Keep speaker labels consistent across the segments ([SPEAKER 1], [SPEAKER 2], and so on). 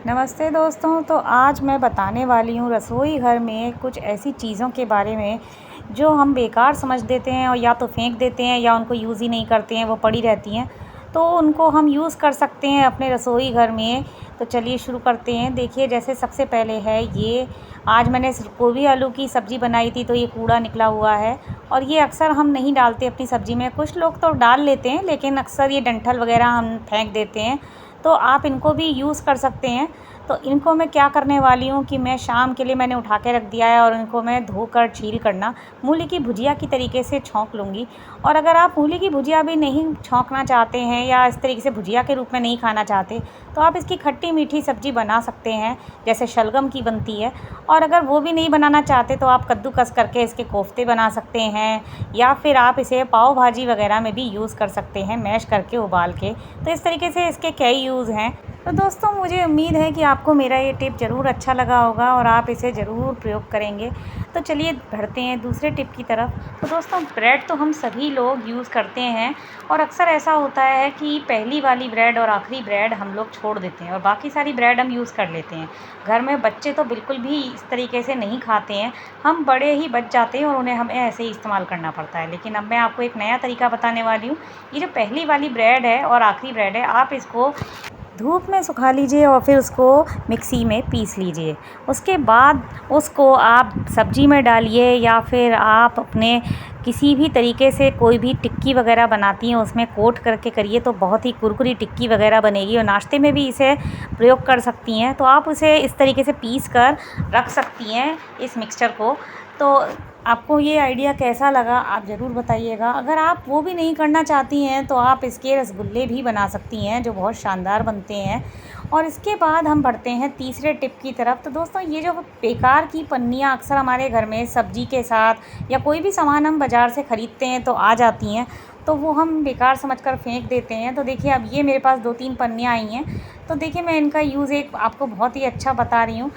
[SPEAKER 1] नमस्ते दोस्तों। तो आज मैं बताने वाली हूँ रसोई घर में कुछ ऐसी चीज़ों के बारे में जो हम बेकार समझ देते हैं और या तो फेंक देते हैं या उनको यूज़ ही नहीं करते हैं, वो पड़ी रहती हैं। तो उनको हम यूज़ कर सकते हैं अपने रसोई घर में। तो चलिए शुरू करते हैं। देखिए, जैसे सबसे पहले है ये, आज मैंने गोभी आलू की सब्ज़ी बनाई थी तो ये कूड़ा निकला हुआ है और ये अक्सर हम नहीं डालते अपनी सब्ज़ी में। कुछ लोग तो डाल लेते हैं लेकिन अक्सर ये डंठल वगैरह हम फेंक देते हैं। तो आप इनको भी यूज़ कर सकते हैं। तो इनको मैं क्या करने वाली हूँ कि मैं शाम के लिए मैंने उठा के रख दिया है और इनको मैं धोकर छील कर ना मूली की भुजिया की तरीके से छौंक लूँगी। और अगर आप मूली की भुजिया भी नहीं छौंकना चाहते हैं या इस तरीके से भुजिया के रूप में नहीं खाना चाहते, तो आप इसकी खट्टी मीठी सब्ज़ी बना सकते हैं, जैसे शलगम की बनती है। और अगर वो भी नहीं बनाना चाहते तो आप कद्दूकस करके इसके कोफ्ते बना सकते हैं या फिर आप इसे पाव भाजी वगैरह में भी यूज़ कर सकते हैं, मैश करके उबाल के। तो इस तरीके से इसके कई यूज़ हैं। तो दोस्तों, मुझे उम्मीद है कि आपको मेरा ये टिप ज़रूर अच्छा लगा होगा और आप इसे ज़रूर प्रयोग करेंगे। तो चलिए बढ़ते हैं दूसरे टिप की तरफ। तो दोस्तों, ब्रेड तो हम सभी लोग यूज़ करते हैं और अक्सर ऐसा होता है कि पहली वाली ब्रेड और आखिरी ब्रेड हम लोग छोड़ देते हैं और बाकी सारी ब्रेड हम यूज़ कर लेते हैं। घर में बच्चे तो बिल्कुल भी इस तरीके से नहीं खाते हैं, हम बड़े ही बच जाते हैं और उन्हें हमें ऐसे ही इस्तेमाल करना पड़ता है। लेकिन अब मैं आपको एक नया तरीका बताने वाली हूँ। ये जो पहली वाली ब्रेड है और आखिरी ब्रेड है, आप इसको धूप में सुखा लीजिए और फिर उसको मिक्सी में पीस लीजिए। उसके बाद उसको आप सब्ज़ी में डालिए या फिर आप अपने किसी भी तरीके से कोई भी टिक्की वगैरह बनाती हैं उसमें कोट करके करिए, तो बहुत ही कुरकुरी टिक्की वगैरह बनेगी और नाश्ते में भी इसे प्रयोग कर सकती हैं। तो आप उसे इस तरीके से पीस कर रख सकती हैं इस मिक्सचर को। तो आपको ये आइडिया कैसा लगा आप ज़रूर बताइएगा। अगर आप वो भी नहीं करना चाहती हैं तो आप इसके रसगुल्ले भी बना सकती हैं जो बहुत शानदार बनते हैं। और इसके बाद हम बढ़ते हैं तीसरे टिप की तरफ। तो दोस्तों, ये जो बेकार की पन्नियाँ अक्सर हमारे घर में सब्ज़ी के साथ या कोई भी सामान हम बाज़ार से ख़रीदते हैं तो आ जाती हैं, तो वो हम बेकार समझकर फेंक देते हैं। तो देखिए, अब ये मेरे पास 2-3 पन्नियाँ आई हैं। तो देखिए, मैं इनका यूज़ एक आपको बहुत ही अच्छा बता रही हूँ।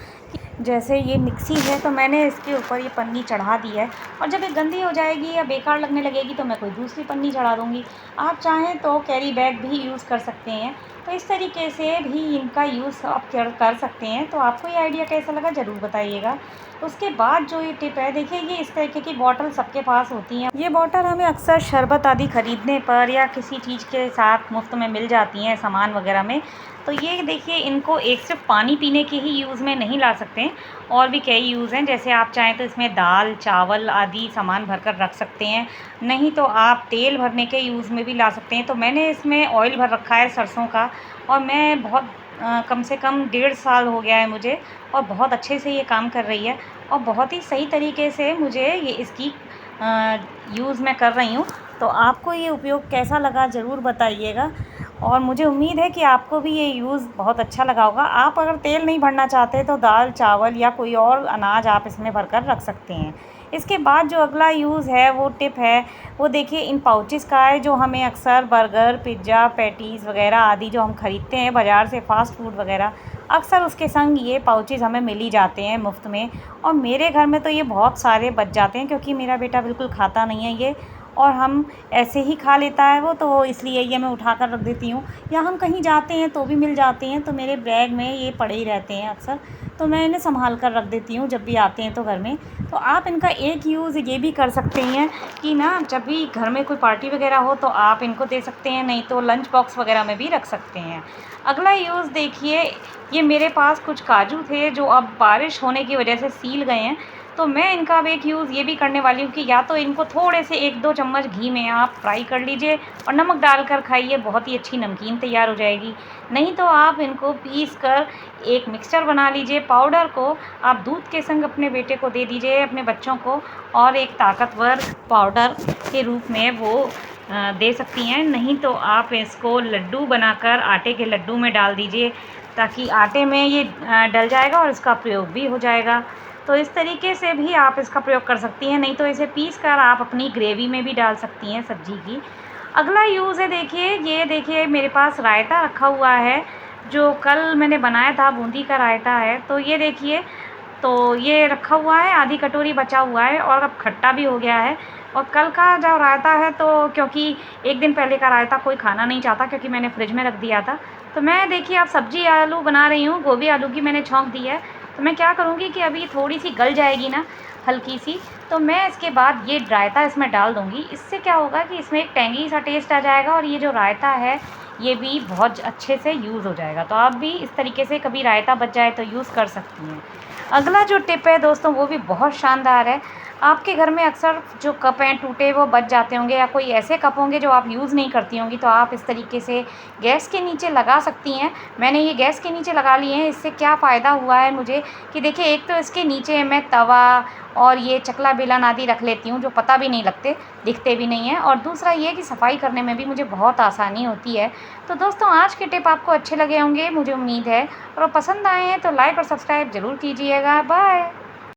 [SPEAKER 1] जैसे ये मिक्सी है तो मैंने इसके ऊपर ये पन्नी चढ़ा दी है और जब ये गंदी हो जाएगी या बेकार लगने लगेगी तो मैं कोई दूसरी पन्नी चढ़ा दूँगी। आप चाहें तो कैरी बैग भी यूज़ कर सकते हैं। तो इस तरीके से भी इनका यूज़ आप कर सकते हैं। तो आपको ये आइडिया कैसा लगा ज़रूर बताइएगा। उसके बाद जो ये टिप है, देखिए, ये इस तरीके की बॉटल सबके पास होती हैं। ये बॉटल हमें अक्सर शरबत आदि ख़रीदने पर या किसी चीज़ के साथ मुफ़्त में मिल जाती हैं सामान वगैरह में। तो ये देखिए, इनको एक सिर्फ़ पानी पीने के ही यूज़ में नहीं ला सकते हैं, और भी कई यूज़ हैं। जैसे आप चाहें तो इसमें दाल, चावल आदि सामान भरकर रख सकते हैं, नहीं तो आप तेल भरने के यूज़ में भी ला सकते हैं। तो मैंने इसमें ऑयल भर रखा है सरसों का और मैं बहुत कम से कम 1.5 साल हो गया है मुझे और बहुत अच्छे से ये काम कर रही है और बहुत ही सही तरीके से मुझे ये इसकी यूज़ मैं कर रही हूँ। तो आपको ये उपयोग कैसा लगा ज़रूर बताइएगा और मुझे उम्मीद है कि आपको भी ये यूज़ बहुत अच्छा लगा होगा। आप अगर तेल नहीं भरना चाहते तो दाल, चावल या कोई और अनाज आप इसमें भरकर रख सकते हैं। इसके बाद जो अगला यूज़ है, वो टिप है, वो देखिए इन पाउचेज़ का है जो हमें अक्सर बर्गर, पिज़्ज़ा, पैटीज़ वगैरह आदि जो हम ख़रीदते हैं बाज़ार से फ़ास्ट फ़ूड वगैरह, अक्सर उसके संग ये पाउचेज़ हमें मिल ही जाते हैं मुफ़्त में। और मेरे घर में तो ये बहुत सारे बच जाते हैं क्योंकि मेरा बेटा बिल्कुल खाता नहीं है ये, और हम ऐसे ही खा लेता है वो, तो इसलिए ये मैं उठा कर रख देती हूँ। या हम कहीं जाते हैं तो भी मिल जाते हैं, तो मेरे बैग में ये पड़े ही रहते हैं अक्सर, तो मैं इन्हें सँभाल कर रख देती हूँ जब भी आते हैं तो घर में। तो आप इनका एक यूज़ ये भी कर सकते हैं कि ना, जब भी घर में कोई पार्टी वगैरह हो तो आप इनको दे सकते हैं, नहीं तो लंच बॉक्स वगैरह में भी रख सकते हैं। अगला यूज़ देखिए, ये मेरे पास कुछ काजू थे जो अब बारिश होने की वजह से सील गए हैं, तो मैं इनका अब एक यूज़ ये भी करने वाली हूँ कि या तो इनको थोड़े से 1-2 चम्मच घी में आप फ्राई कर लीजिए और नमक डालकर खाइए, बहुत ही अच्छी नमकीन तैयार हो जाएगी। नहीं तो आप इनको पीस कर एक मिक्सचर बना लीजिए, पाउडर को आप दूध के संग अपने बेटे को दे दीजिए, अपने बच्चों को, और एक ताकतवर पाउडर के रूप में वो दे सकती हैं। नहीं तो आप इसको लड्डू बनाकर आटे के लड्डू में डाल दीजिए, ताकि आटे में ये डल जाएगा और इसका प्रयोग भी हो जाएगा। तो इस तरीके से भी आप इसका प्रयोग कर सकती हैं, नहीं तो इसे पीस कर आप अपनी ग्रेवी में भी डाल सकती हैं सब्ज़ी की। अगला यूज़ है, देखिए, ये देखिए मेरे पास रायता रखा हुआ है, जो कल मैंने बनाया था, बूंदी का रायता है। तो ये देखिए, तो ये रखा हुआ है, आधी कटोरी बचा हुआ है और अब खट्टा भी हो गया है। और कल का जो रायता है, तो क्योंकि एक दिन पहले का रायता कोई खाना नहीं चाहता क्योंकि मैंने फ्रिज में रख दिया था, तो मैं देखिए आप सब्ज़ी आलू बना रही हूँ, गोभी आलू की मैंने छौंक दी है। तो मैं क्या करूँगी कि अभी थोड़ी-सी गल जाएगी ना, हल्की-सी, तो मैं इसके बाद ये रायता इसमें डाल दूँगी। इससे क्या होगा कि इसमें एक टैंगी सा टेस्ट आ जाएगा और ये जो रायता है, ये भी बहुत अच्छे से यूज़ हो जाएगा। तो आप भी इस तरीके से कभी रायता बच जाए तो यूज़ कर सकती हैं। अगला जो टिप है दोस्तों वो भी बहुत शानदार है। आपके घर में अक्सर जो कप हैं टूटे वो बच जाते होंगे या कोई ऐसे कप होंगे जो आप यूज़ नहीं करती होंगी, तो आप इस तरीके से गैस के नीचे लगा सकती हैं। मैंने ये गैस के नीचे लगा लिए हैं। इससे क्या फ़ायदा हुआ है मुझे कि देखिए, एक तो इसके नीचे मैं तवा और ये चकला बेलन आदि रख लेती हूँ जो पता भी नहीं लगते, दिखते भी नहीं हैं, और दूसरा ये कि सफाई करने में भी मुझे बहुत आसानी होती है। तो दोस्तों आज के टिप आपको अच्छे लगे होंगे मुझे उम्मीद है, और पसंद आए हैं तो लाइक और सब्सक्राइब ज़रूर कीजिएगा। बाय।